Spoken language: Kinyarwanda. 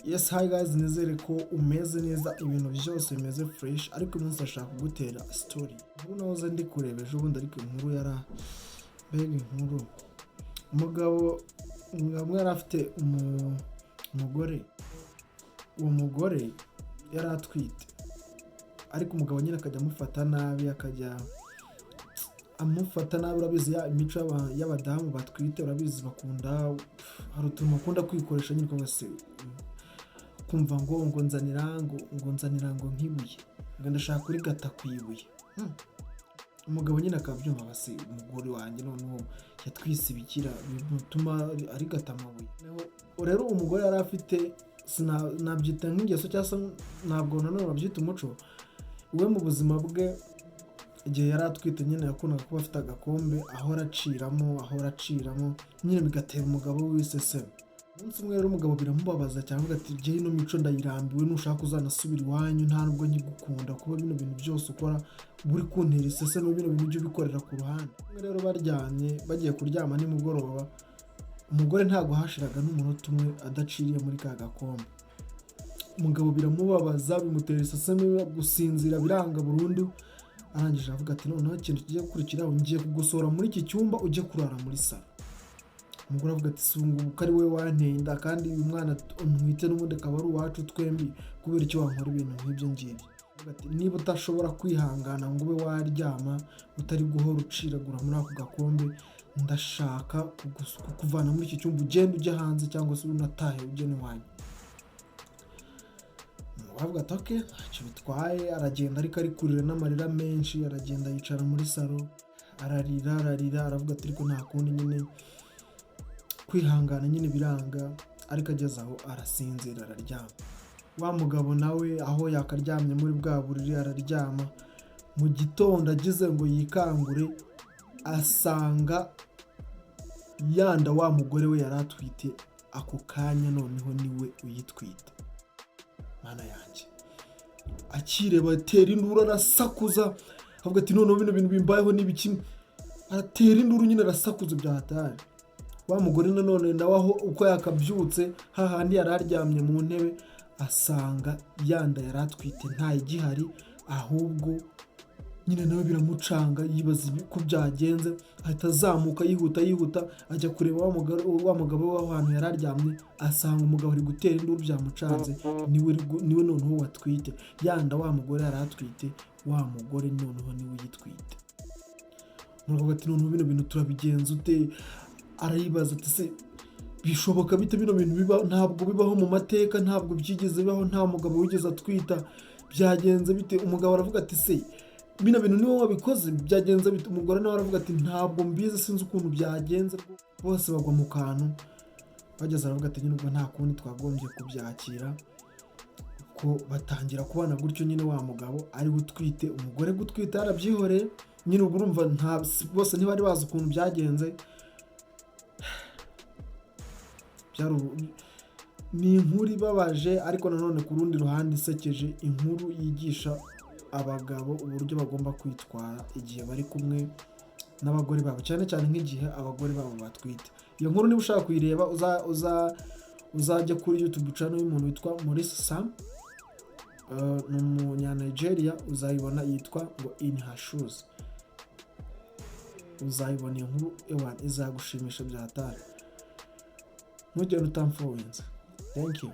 Yes, hi guys, nizere ko umeze neza, ibintu byose bimeze fresh, ariko umunsi ashaka kugutera story. Ubu nahoze ndi kureba ejo bundi, ariko inkuru mbega inkuru. Umugabo yari afite umugore, uwo mugore yari atwite, ariko umugabo nyine akajya amufata nabi, urabizi ya imico y'abadamu batwite, urabizi bakunda, hari utuntu bakunda kwikoresha nyine kose, kumva ngo nzanira ngo nk'ibuye, ngo ndashaka kuri gata ku ibuye. Umugabo nyine akabyumva, basi umugore wanjye noneho yatwise ibikira bituma ari gata amabuye. Rero umugore yari afite, nabyita nk'ingeso cyangwa se ntabwo nanone babyita umuco we. Mu buzima bwe igihe yari atwite nyine yakundaga kuba afite agakombe ahora aciramo nyine, bigatera umugabo w'iseseme. Umunsi umwe rero umugabo biramubabaza cyangwa ati jye ino mico ndayirambiwe, nushaka uzanasubira iwanyu, nta nubwo nkigukunda kuba bino bintu byose ukora buri kuntera iseseme, bino bintu byo bikorera ku ruhande. Rero baryamye bagiye kuryama nimugoroba, umugore ntabwo hashiraga n'umunota umwe adaciriye muri ka gakombe. Umugabo biramubabaza, bimutera iseseme, gusinzira biranga burundu. Arangije avuga ati noneho ikintu kigiye gukurikiraho, ngiye kugusora muri iki cyumba ujye kurara muri salo. Umugore avuga ati sungubuka ari we wanteye inda, kandi uyu mwana ntwite n'ubundi akaba ari uwacu twembi, kubera icyo wankora ibintu nk'ibyo ngibyo. Avuga ati niba udashobora kwihangana ngo ube waryama utari guhora uciragura muri ako gakombe, ndashaka kukuvana muri iki cyumba, ugenda ujya hanze cyangwa se unatahe ujye n'iwanyu. Avuga ati okay, ntacyo bitwaye. Aragenda ariko ari kurira n'amarira menshi, aragenda yicara muri salo ararira, aravuga ati ariko nta kundi, nyine kwihangana nyine biranga. Ariko ageze aho arasinzira, araryama. Wa mugabo nawe aho yakaryamye muri bwa buriri araryama. Mu gitondo agize ngo yikangure, asanga yanda wa mugore we yari atwite ako kanya noneho niwe uyitwite. Mana yanjye, akireba atera induru, arasakuza, avuga ati noneho bino bintu bimbayeho n'ibiki. Aratera induru nyine, arasakuza bya hatari. Wa mugore nanone nawe aho uko yakabyutse, hahandi yari aryamye mu ntebe, asanga yanda yari atwite ntayigihari, ahubwo nyine nawe biramucanga, yibaza ko byagenze. Ahita azamuka yihuta ajya kureba wa mugabo we ahantu yari aryamye, asanga umugabo ari gutera induru, byamucanze, niwe noneho watwite. Yanda wa mugore yari atwite, wa mugore noneho niwe uyitwite. Umugabo ati noneho bino bintu turabigenza ute? Arayibaza ati se bishoboka bite bino bintu biba? Ntabwo bibaho mu mateka, ntabwo byigeze bibaho, nta mugabo wigeze atwita, byagenze bite? Umugabo aravuga ati se bino bintu niwe wabikoze, byagenze bite? Umugore nawe aravuga ati ntabwo mbizi, sinzi ukuntu byagenze. Bose bagwa mu kantu. Bageze aravuga ati nyine ubwo nta kundi twagombye kubyakira, ko batangira kubana gutyo. Nyine wa mugabo ari gutwite, umugore gutwita yarabyihoreye. Nyine ubwo urumva bose ntibari bazi ukuntu byagenze. Ni inkuru ibabaje, ariko nanone ku rundi ruhande isekeje, inkuru yigisha abagabo uburyo bagomba kwitwara igihe bari kumwe n'abagore babo, cyane cyane nk'igihe abagore babo batwite. Iyo nkuru niba ushaka kuyireba, uzajya kuri YouTube channel y'umuntu witwa Maurice Sam, ni umunya-Nigeria, uzayibona, yitwa ngo In Her Shoes. Uzayibona iyo nkuru, izagushimisha bya hatari, ntugende utamfowenza. Thank you.